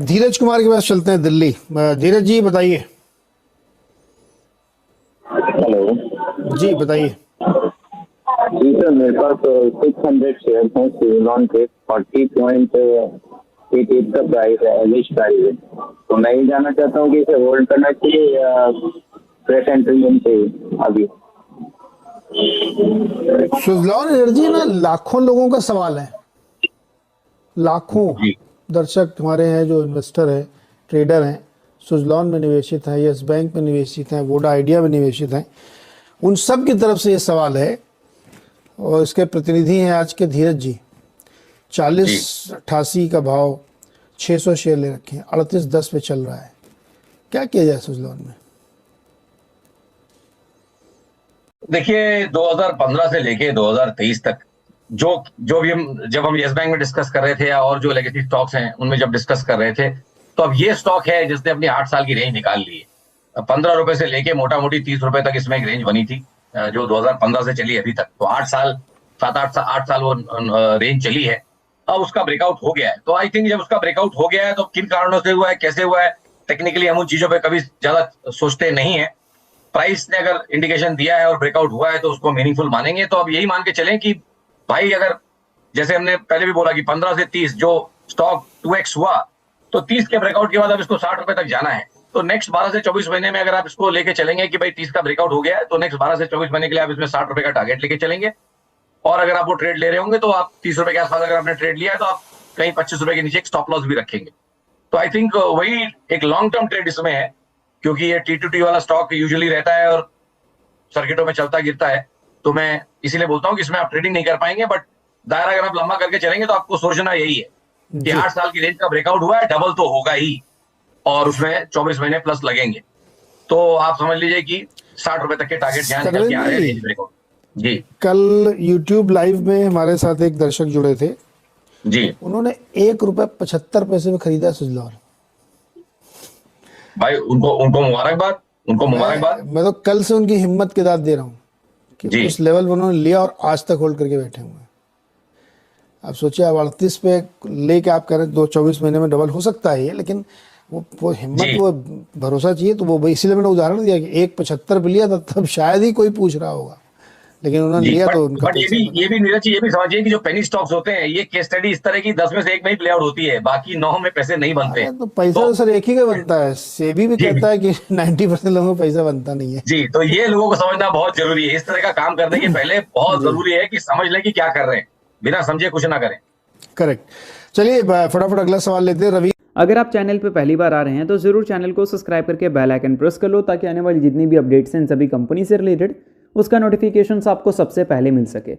धीरज कुमार के पास चलते हैं दिल्ली। धीरज जी बताइए। हेलो जी बताइए। जी सर, मेरे पास 600 शेयर हैं सिविलॉन के 40.88 का प्राइस है, एवरेज प्राइस है। तो मैं ये जानना चाहता हूँ कि इसे होल्ड करना चाहिए या फ्रेश एंट्री लेनी चाहिए अभी। सुजलॉन एनर्जी ना लाखों लोगों का सवाल है। लाखों जी दर्शक हमारे हैं जो इन्वेस्टर हैं, ट्रेडर हैं, सुजलॉन में निवेशित हैं, यस बैंक में निवेशित हैं, वोडा आइडिया में निवेशित हैं, उन सब की तरफ से ये सवाल है। और इसके प्रतिनिधि हैं आज के धीरज जी। 40.88 का भाव, 600 शेयर ले रखे हैं, 38.10 पे चल रहा है। क्या किया जाए सुजलॉन में? देखिए 2015 से लेके 2023 तक जो जो भी जब हम यस बैंक में डिस्कस कर रहे थे या और जो लेगेसी स्टॉक्स हैं उनमें जब डिस्कस कर रहे थे, तो अब ये स्टॉक है जिसने अपनी 8 साल की रेंज निकाल ली है। 15 रुपए से लेके मोटा मोटी 30 रुपए तक इसमें एक रेंज बनी थी, जो 2015 से चली अभी तक। तो 8 साल 8 साल वो रेंज चली है। अब उसका ब्रेकआउट हो गया है। तो आई थिंक जब उसका ब्रेकआउट हो गया है तो किन कारणों से हुआ है, कैसे हुआ है, टेक्निकली हम उन चीजों पर कभी ज्यादा सोचते नहीं है। प्राइस ने अगर इंडिकेशन दिया है और ब्रेकआउट हुआ है तो उसको मीनिंगफुल मानेंगे। तो अब यही मान के चलें कि भाई अगर जैसे हमने पहले भी बोला कि 15 से 30 जो स्टॉक 2x हुआ, तो 30 के ब्रेकआउट के बाद अब इसको 60 रुपए तक जाना है। तो नेक्स्ट 12 से 24 महीने में अगर आप इसको लेके चलेंगे कि भाई 30 का ब्रेकआउट हो गया है, तो नेक्स्ट 12 से 24 महीने के लिए आप इसमें 60 रुपए का टारगेट लेके चलेंगे। और अगर आप वो ट्रेड ले रहे होंगे तो आप 30 रुपए के आसपास अगर आपने ट्रेड लिया है तो आप कहीं 25 रुपए के नीचे एक स्टॉप लॉस भी रखेंगे। तो आई थिंक वही एक लॉन्ग टर्म ट्रेड इसमें है, क्योंकि ये T2T वाला स्टॉक यूजुअली रहता है और सर्किटों में चलता गिरता है। तो मैं इसीलिए बोलता हूँ कि इसमें आप ट्रेडिंग नहीं कर पाएंगे, बट दायरा अगर आप लंबा करके चलेंगे तो आपको सोचना यही है कि 8 साल की रेंज का ब्रेकआउट हुआ है, डबल तो होगा ही, और उसमें 24 महीने प्लस लगेंगे। तो आप समझ लीजिए कि 60 रुपए तक के टारगेट जहां निकल के आ रहे हैं रेंज ब्रेकआउट। जी कल YouTube लाइव में हमारे साथ एक दर्शक जुड़े थे जी उन्होंने ₹1.75 में खरीदा सुजलॉन। भाई उनको उनको मुबारकबाद, उनको मुबारकबाद। मैं तो कल से उनकी हिम्मत की दाद दे रहा हूँ कि जी उस लेवल पर उन्होंने लिया और आज तक होल्ड करके बैठे हुए हैं। आप सोचिए, आप 38 पे लेके आप कह रहे हैं 24 महीने में डबल हो सकता है ये, लेकिन वो हिम्मत, जी वो भरोसा चाहिए। तो वो इसीलिए मैंने उदाहरण दिया कि 1.75 पे लिया था, तब शायद ही कोई पूछ रहा होगा, लेकिन उन्होंने जी लिया बट तो उनका बट ये भी नीरज जी, ये भी समझिए कि जो पेनी स्टॉक्स होते हैं ये केस स्टडी इस तरह की 10 में से एक में ही प्ले आउट होती है, बाकी 9 में पैसे नहीं बनते अरे हैं। तो पैसा तो तो सर एक ही का बनता है। सेबी भी जी कहता है कि 90% लोगों को पैसा बनता नहीं है। जी, तो ये लोगों को समझना बहुत जरूरी है। इस तरह का काम करने के पहले बहुत जी जरूरी है कि समझ लें कि क्या कर रहे हैं, बिना समझे कुछ ना करें। करेक्ट। चलिए फटाफट अगला सवाल लेते हैं। रवि, अगर आप चैनल पर पहली बार आ रहे हैं तो ज़रूर चैनल को सब्सक्राइब करके बेल आइकन प्रेस कर लो, ताकि आने वाली जितनी भी अपडेट्स हैं सभी कंपनी से रिलेटेड उसका नोटिफिकेशन आपको सबसे पहले मिल सके।